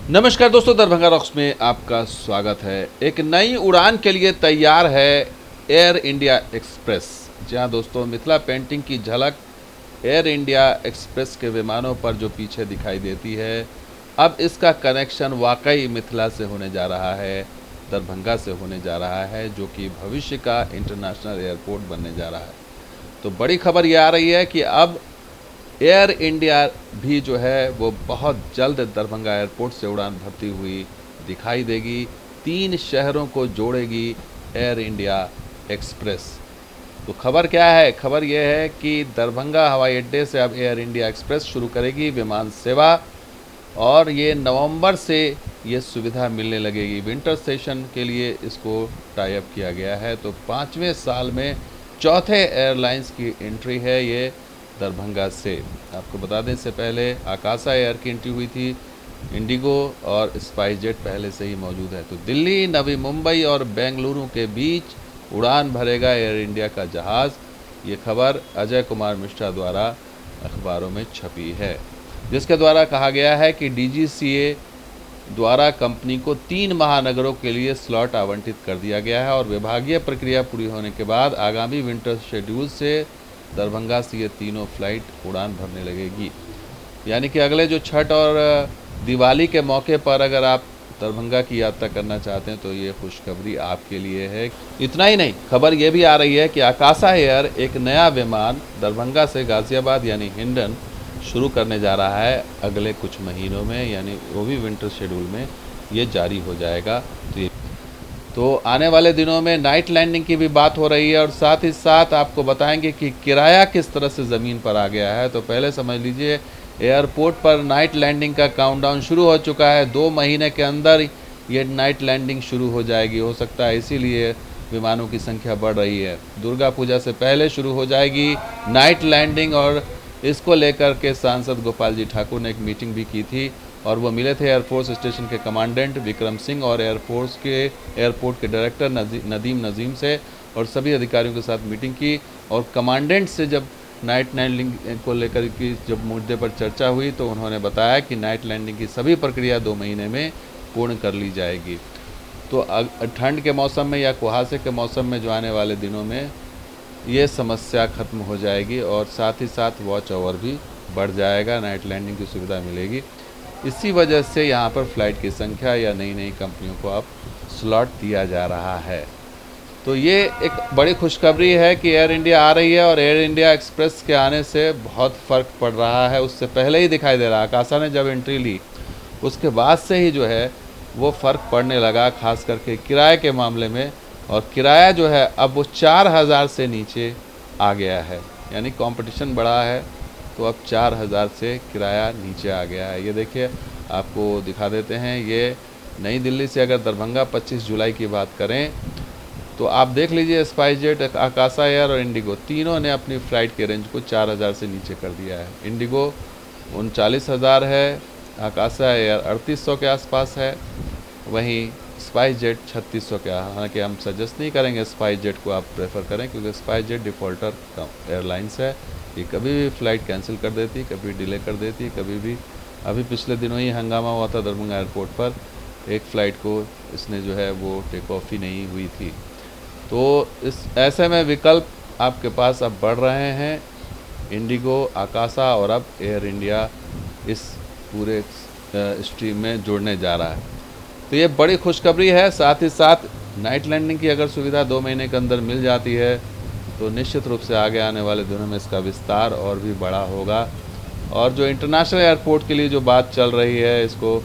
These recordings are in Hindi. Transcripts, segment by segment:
नमस्कार दोस्तों, दरभंगा रॉक्स में आपका स्वागत है। एक नई उड़ान के लिए तैयार है एयर इंडिया एक्सप्रेस। जहां दोस्तों मिथिला पेंटिंग की झलक एयर इंडिया एक्सप्रेस के विमानों पर जो पीछे दिखाई देती है, अब इसका कनेक्शन वाकई मिथिला से होने जा रहा है, दरभंगा से होने जा रहा है, जो कि भविष्य का इंटरनेशनल एयरपोर्ट बनने जा रहा है। तो बड़ी खबर ये आ रही है कि अब एयर इंडिया भी जो है वो बहुत जल्द दरभंगा एयरपोर्ट से उड़ान भरती हुई दिखाई देगी। 3 शहरों को जोड़ेगी एयर इंडिया एक्सप्रेस। तो खबर क्या है? खबर यह है कि दरभंगा हवाई अड्डे से अब एयर इंडिया एक्सप्रेस शुरू करेगी विमान सेवा, और ये नवंबर से ये सुविधा मिलने लगेगी। विंटर सेशन के लिए इसको टाई अप किया गया है। तो 5वें साल में चौथे एयरलाइंस की एंट्री है ये दरभंगा से। आपको बता दें, इससे पहले आकाशा एयर की एंट्री हुई थी, इंडिगो और स्पाइस जेट पहले से ही मौजूद है। तो दिल्ली, नवी मुंबई और बेंगलुरु के बीच उड़ान भरेगा एयर इंडिया का जहाज़। ये खबर अजय कुमार मिश्रा द्वारा अखबारों में छपी है, जिसके द्वारा कहा गया है कि डीजीसीए द्वारा कंपनी को 3 महानगरों के लिए स्लॉट आवंटित कर दिया गया है, और विभागीय प्रक्रिया पूरी होने के बाद आगामी विंटर शेड्यूल से दरभंगा से ये तीनों फ्लाइट उड़ान भरने लगेगी। यानी कि अगले जो छठ और दिवाली के मौके पर अगर आप दरभंगा की यात्रा करना चाहते हैं तो ये खुशखबरी आपके लिए है। इतना ही नहीं, खबर ये भी आ रही है कि आकाशा एयर एक नया विमान दरभंगा से गाज़ियाबाद यानी हिंडन शुरू करने जा रहा है अगले कुछ महीनों में, यानी वो भी विंटर शेड्यूल में ये जारी हो जाएगा। तो आने वाले दिनों में नाइट लैंडिंग की भी बात हो रही है, और साथ ही साथ आपको बताएंगे कि किराया किस तरह से ज़मीन पर आ गया है। तो पहले समझ लीजिए, एयरपोर्ट पर नाइट लैंडिंग का काउंटडाउन शुरू हो चुका है। 2 महीने के अंदर ये नाइट लैंडिंग शुरू हो जाएगी। हो सकता है इसीलिए विमानों की संख्या बढ़ रही है। दुर्गा पूजा से पहले शुरू हो जाएगी नाइट लैंडिंग, और इसको लेकर के सांसद गोपाल जी ठाकुर ने एक मीटिंग भी की थी, और वो मिले थे एयरफोर्स स्टेशन के कमांडेंट विक्रम सिंह और एयरपोर्ट के डायरेक्टर नदीम नज़ीम से, और सभी अधिकारियों के साथ मीटिंग की। और कमांडेंट से जब नाइट लैंडिंग को लेकर की जब मुद्दे पर चर्चा हुई, तो उन्होंने बताया कि नाइट लैंडिंग की सभी प्रक्रिया 2 महीने में पूर्ण कर ली जाएगी। तो ठंड के मौसम में या कुहासे के मौसम में जो आने वाले दिनों में ये समस्या ख़त्म हो जाएगी, और साथ ही साथ वॉच ओवर भी बढ़ जाएगा, नाइट लैंडिंग की सुविधा मिलेगी। इसी वजह से यहाँ पर फ़्लाइट की संख्या या नई कंपनियों को अब स्लॉट दिया जा रहा है। तो ये एक बड़ी खुशखबरी है कि एयर इंडिया आ रही है, और एयर इंडिया एक्सप्रेस के आने से बहुत फ़र्क पड़ रहा है। उससे पहले ही दिखाई दे रहा है, आकाशा ने जब एंट्री ली उसके बाद से ही जो है वो फ़र्क पड़ने लगा, ख़ास करके किराए के मामले में। और किराया जो है अब वो 4000 से नीचे आ गया है, यानी कंपटीशन बढ़ा है। तो अब 4000 से किराया नीचे आ गया है। ये देखिए, आपको दिखा देते हैं। ये नई दिल्ली से अगर दरभंगा 25 जुलाई की बात करें तो आप देख लीजिए, स्पाइस जेट, आकाशा एयर और इंडिगो तीनों ने अपनी फ़्लाइट के रेंज को 4000 से नीचे कर दिया है। इंडिगो 39,000 है, आकाशा एयर 3800 के आसपास है, वहीं स्पाइस जेट 3600 के। हालांकि हम सजेस्ट नहीं करेंगे स्पाइस जेट को आप प्रेफर करें, क्योंकि स्पाइस जेट डिफ़ॉल्टर एयरलाइंस है। ये कभी भी फ़्लाइट कैंसिल कर देती, कभी डिले कर देती, कभी भी। अभी पिछले दिनों ही हंगामा हुआ था दरभंगा एयरपोर्ट पर, एक फ़्लाइट को इसने जो है वो टेक ऑफ ही नहीं हुई थी। तो इस ऐसे में विकल्प आपके पास अब बढ़ रहे हैं। इंडिगो, आकाशा और अब एयर इंडिया इस पूरे स्ट्रीम में जुड़ने जा रहा है। तो ये बड़ी खुशखबरी है। साथ ही साथ नाइट लैंडिंग की अगर सुविधा 2 महीने के अंदर मिल जाती है तो निश्चित रूप से आगे आने वाले दिनों में इसका विस्तार और भी बड़ा होगा। और जो इंटरनेशनल एयरपोर्ट के लिए जो बात चल रही है, इसको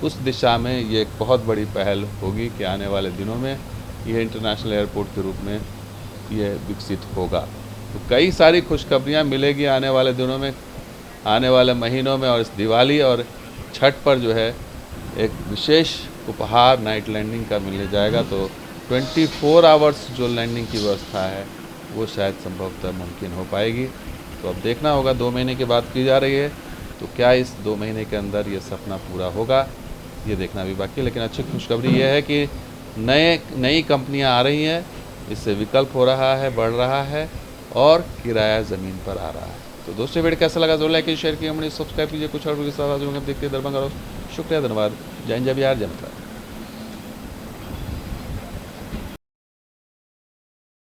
उस दिशा में ये एक बहुत बड़ी पहल होगी कि आने वाले दिनों में यह इंटरनेशनल एयरपोर्ट के रूप में ये विकसित होगा। तो कई सारी खुशखबरियाँ मिलेगी आने वाले दिनों में, आने वाले महीनों में। और इस दिवाली और छठ पर जो है एक विशेष उपहार नाइट लैंडिंग का मिलने जाएगा। तो 24 आवर्स जो लैंडिंग की व्यवस्था है वो शायद संभवतः मुमकिन हो पाएगी। तो अब देखना होगा, 2 महीने की बात की जा रही है, तो क्या इस 2 महीने के अंदर ये सपना पूरा होगा, ये देखना भी बाकी है। लेकिन अच्छी खुशखबरी ये है कि नई कंपनियां आ रही हैं, इससे विकल्प हो रहा है, बढ़ रहा है, और किराया ज़मीन पर आ रहा है। तो दोस्तों, वीडियो कैसा लगा? जो लाइक शेयर कीजिए, सब्सक्राइब कीजिए। कुछ और देखते दरभंगा। शुक्रिया, धन्यवाद। जय हिंद, जय बिहार, जय मिथिला।